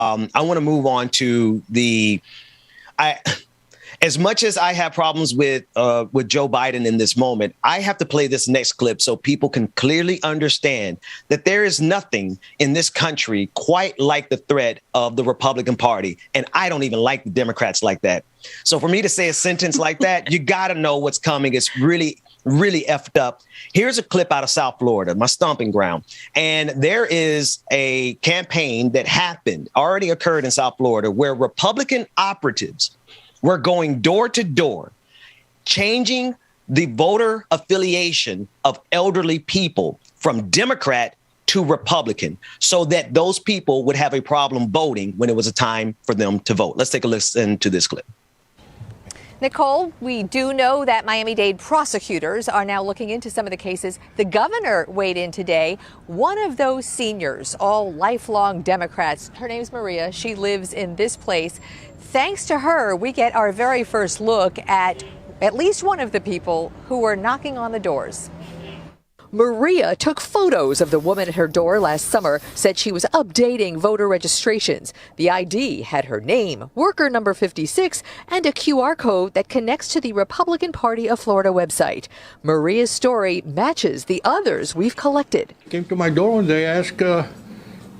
I want to move on to as much as I have problems with Joe Biden in this moment, I have to play this next clip so people can clearly understand that there is nothing in this country quite like the threat of the Republican Party. And I don't even like the Democrats like that. So for me to say a sentence like that, you got to know what's coming. It's really, really effed up. Here's a clip out of South Florida, my stomping ground. And there is a campaign that already occurred in South Florida, where Republican operatives were going door to door, changing the voter affiliation of elderly people from Democrat to Republican so that those people would have a problem voting when it was a time for them to vote. Let's take a listen to this clip. Nicole, we do know that Miami-Dade prosecutors are now looking into some of the cases. The governor weighed in today. One of those seniors, all lifelong Democrats, her name's Maria. She lives in this place. Thanks to her, we get our very first look at least one of the people who were knocking on the doors. Maria took photos of the woman at her door last summer, said she was updating voter registrations. The ID had her name, worker number 56, and a QR code that connects to the Republican Party of Florida website. Maria's story matches the others we've collected. Came to my door and they asked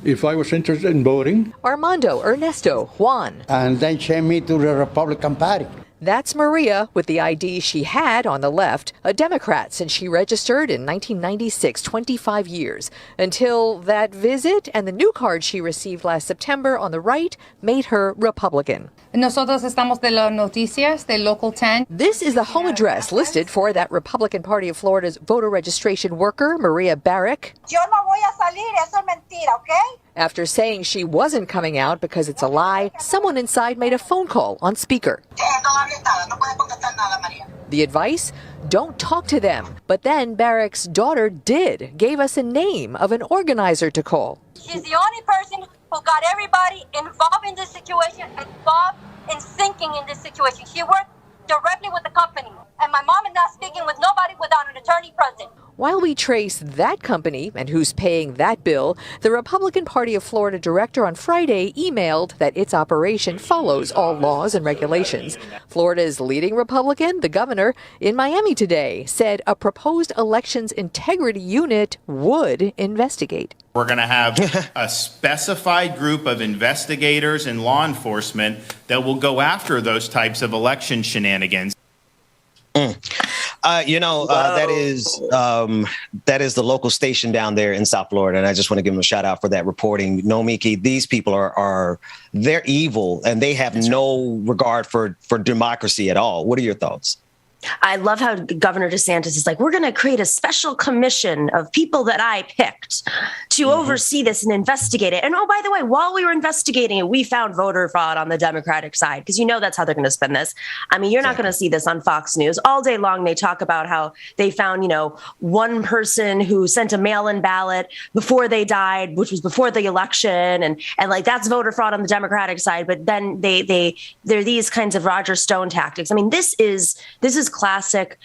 if I was interested in voting. Armando, Ernesto, Juan. And then sent me to the Republican Party. That's Maria with the ID she had on the left, a Democrat since she registered in 1996, 25 years, until that visit and the new card she received last September on the right made her Republican. Nosotros estamos de las noticias de Local 10. This is the home address listed for that Republican Party of Florida's voter registration worker, Maria Barrick. Yo no voy a salir, eso es mentira, okay? After saying she wasn't coming out because it's a lie, someone inside made a phone call on speaker. The advice? Don't talk to them. But then Barrick's daughter gave us a name of an organizer to call. She's the only person who got everybody involved in this situation, involved in thinking in this situation. She worked directly with the company. And my mom is not speaking with nobody without an attorney present. While we trace that company and who's paying that bill, the Republican Party of Florida director on Friday emailed that its operation follows all laws and regulations. Florida's leading Republican, the governor, in Miami today, said a proposed elections integrity unit would investigate. We're going to have a specified group of investigators and law enforcement that will go after those types of election shenanigans. That is the local station down there in South Florida. And I just want to give them a shout out for that reporting. No, Miki, these people they're evil and they have no regard for democracy at all. What are your thoughts? I love how Governor DeSantis is like, we're going to create a special commission of people that I picked to oversee this and investigate it. And oh, by the way, while we were investigating it, we found voter fraud on the Democratic side, because that's how they're going to spin this. I mean, you're not going to see this on Fox News. All day long, they talk about how they found, one person who sent a mail-in ballot before they died, which was before the election. And like, that's voter fraud on the Democratic side. But then they're these kinds of Roger Stone tactics. I mean, this is classic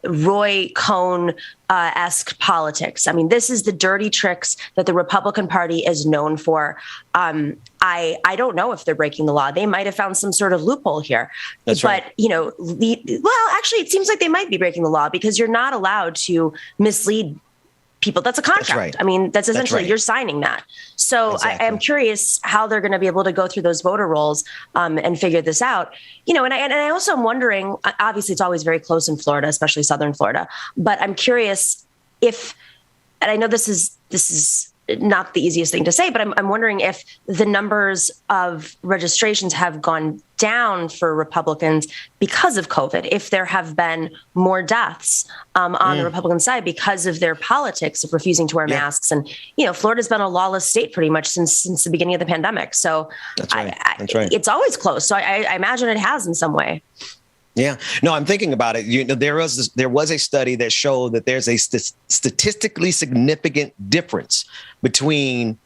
Roy Cohn-esque politics. I mean, this is the dirty tricks that the Republican Party is known for. I don't know if they're breaking the law. They might have found some sort of loophole here. That's but, right. Actually, it seems like they might be breaking the law because you're not allowed to mislead people. That's a contract. That's right. I mean, that's essentially right. You're signing that. So exactly. I'm curious how they're going to be able to go through those voter rolls and figure this out. And I also am wondering, obviously it's always very close in Florida, especially Southern Florida, but I'm curious and I know this is not the easiest thing to say, but I'm wondering if the numbers of registrations have gone down for Republicans because of COVID, if there have been more deaths on the Republican side because of their politics of refusing to wear masks. And, Florida's been a lawless state pretty much since the beginning of the pandemic. So that's right. That's right. It's always close. So I imagine it has in some way. Yeah, no, I'm thinking about it. There was a study that showed that there's a statistically significant difference between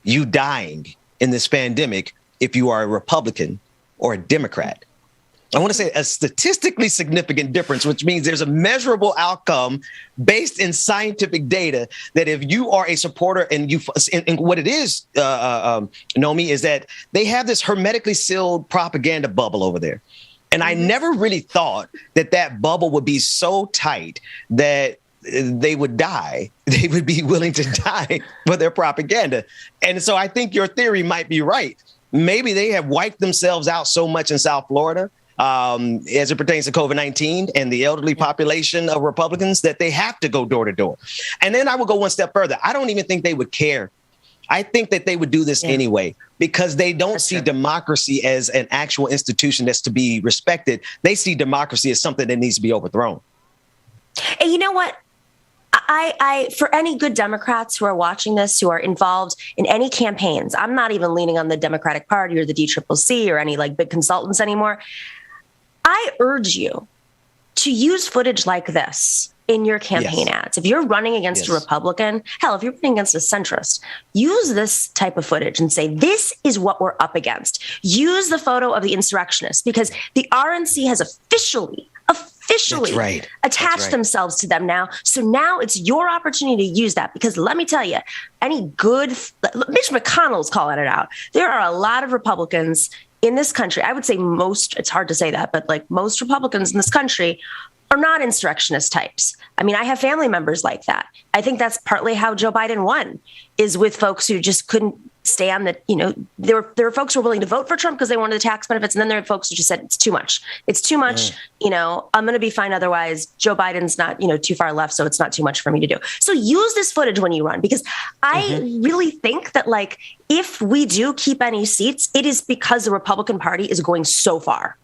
you dying in this pandemic if you are a Republican or a Democrat. I want to say a statistically significant difference, which means there's a measurable outcome based in scientific data that if you are a supporter and what it is, Nomi, is that they have this hermetically sealed propaganda bubble over there. And I never really thought that bubble would be so tight that they would die. They would be willing to die for their propaganda. And so I think your theory might be right. Maybe they have wiped themselves out so much in South Florida as it pertains to COVID-19 and the elderly population of Republicans that they have to go door to door. And then I would go one step further. I don't even think they would care. I think that they would do this anyway because they don't see democracy as an actual institution that's to be respected. They see democracy as something that needs to be overthrown. And you know what? I for any good Democrats who are watching this, who are involved in any campaigns, I'm not even leaning on the Democratic Party or the DCCC or any like big consultants anymore. I urge you to use footage like this in your campaign ads. If you're running against a Republican, hell, if you're running against a centrist, use this type of footage and say, this is what we're up against. Use the photo of the insurrectionists because the RNC has officially attached themselves to them now. So now it's your opportunity to use that because let me tell you, Mitch McConnell's calling it out. There are a lot of Republicans in this country, I would say most, it's hard to say that, but like most Republicans in this country are not insurrectionist types. I mean, I have family members like that. I think that's partly how Joe Biden won, is with folks who just couldn't stay on the, there were folks who were willing to vote for Trump because they wanted the tax benefits. And then there are folks who just said, it's too much. It's too much. I'm going to be fine. Otherwise, Joe Biden's not, too far left. So it's not too much for me to do. So use this footage when you run, because I really think that if we do keep any seats, it is because the Republican Party is going so far.